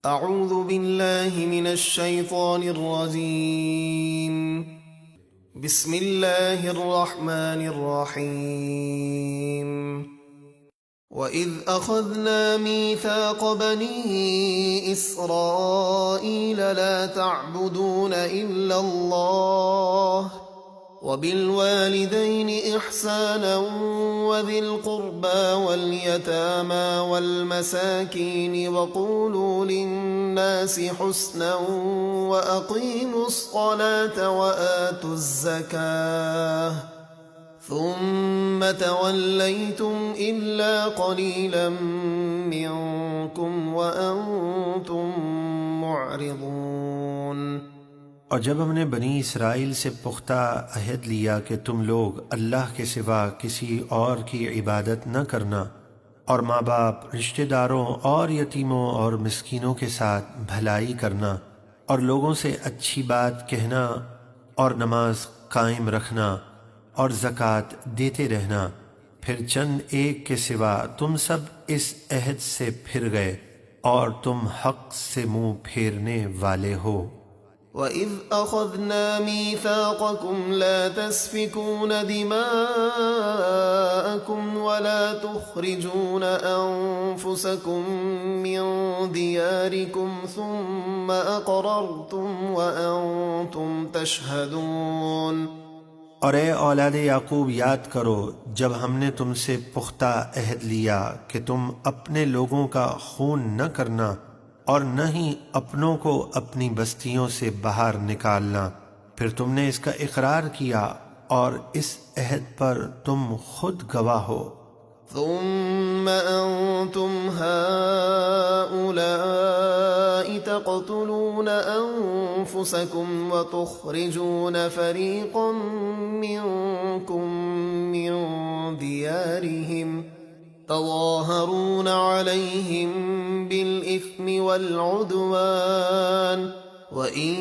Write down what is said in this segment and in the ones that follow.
अऊज़ु बिल्लाहि मिनश शैतानिर रजीम। बिस्मिल्लाहिर रहमानिर रहीम। वइज़ अख़ज़ना मीसाक़ बनी इस्राईल ला तअबुदून इल्लल्लाह वबिलवालिदैनि इहसाना वज़िल क़ुर्बा वल्यतामा वल्मसाकीन वक़ूलू लिन्नासि हुस्ना वअक़ीमुस्सलात वआतुज़्ज़काह थुम्म तवल्लैतुम इल्ला क़लीलन मिनकुम वअन्तुम मुअरिदून। और जब हमने बनी इसराइल से पुख्ता अहद लिया कि तुम लोग अल्लाह के सिवा किसी और की इबादत न करना और माँ बाप, रिश्तेदारों और यतीमों और मिस्कीनों के साथ भलाई करना और लोगों से अच्छी बात कहना और नमाज कायम रखना और ज़कात देते रहना, फिर चंद एक के सिवा तुम सब इस अहद से फिर गए और तुम हक़ से मुँह फेरने वाले हो। वइज़ अख़ज़ना मीसाक़कुम ला तस्फ़िकून दिमाअकुम वला तुख़रिजून अन्फ़ुसकुम मिन दियारिकुम सुम्म अक़ररतुम वअन्तुम तशहदून। और ए औलाद याकूब, याद करो जब हमने तुमसे पुख्ता अहद लिया कि तुम अपने लोगों का खून न करना और न ही अपनों को अपनी बस्तियों से बाहर निकालना, फिर तुमने इसका इकरार किया और इस अहद पर तुम खुद गवाह हो। ثم أنتم هؤلاء تقتلون أنفسكم وتخرجون فريقا منكم من ديارهم تظاهرون عليهم بالإثم والعدوان وإن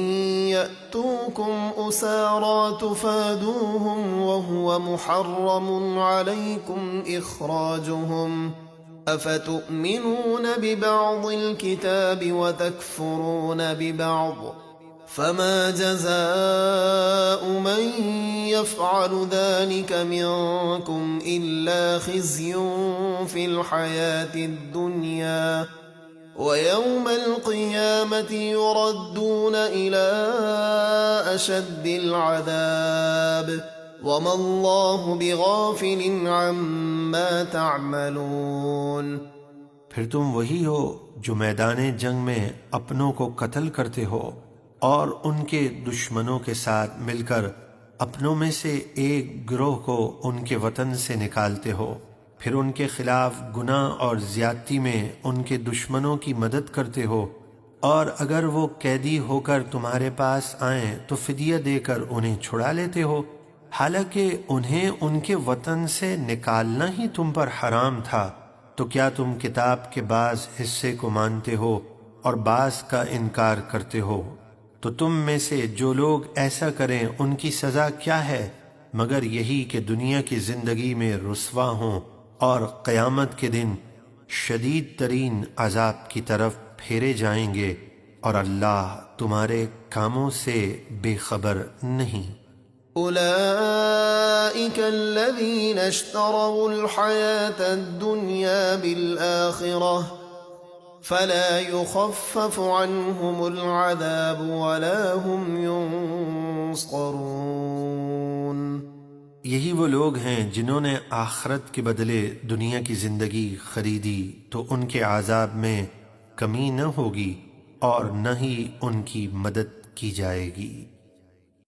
يأتوكم أسارى تفادوهم وهو محرم عليكم إخراجهم أفتؤمنون ببعض الكتاب وتكفرون ببعض فما جزاء من يفعل ذلك منكم إلا خزي في الحياة الدنيا ويوم القيامة يردون إلى أشد العذاب وما الله بغافل عما تعملون। फिर तुम वही हो जो मैदान जंग में अपनों को कत्ल करते हो और उनके दुश्मनों के साथ मिलकर अपनों में से एक गिरोह को उनके वतन से निकालते हो, फिर उनके खिलाफ गुनाह और ज्यादती में उनके दुश्मनों की मदद करते हो, और अगर वो कैदी होकर तुम्हारे पास आएं तो फिदिया देकर उन्हें छुड़ा लेते हो, हालांकि उन्हें उनके वतन से निकालना ही तुम पर हराम था। तो क्या तुम किताब के बाज़ हिस्से को मानते हो और बाज़ का इनकार करते हो? तो तुम में से जो लोग ऐसा करें उनकी सज़ा क्या है मगर यही कि दुनिया की ज़िंदगी में रुस्वा हों और क़यामत के दिन शदीद तरीन अज़ाब की तरफ फेरे जाएंगे, और अल्लाह तुम्हारे कामों से बेखबर नहीं। उलाइका अल्लज़ीना इश्तरौल हयातद दुनिया बिल आखिरह फला युख़फ़फ़ु अन्हुमुल अज़ाब वला हुम युन्ज़रून। यही वो लोग हैं जिन्होंने आखरत के बदले दुनिया की ज़िंदगी खरीदी, तो उनके आज़ाब में कमी न होगी और न ही उनकी मदद की जाएगी।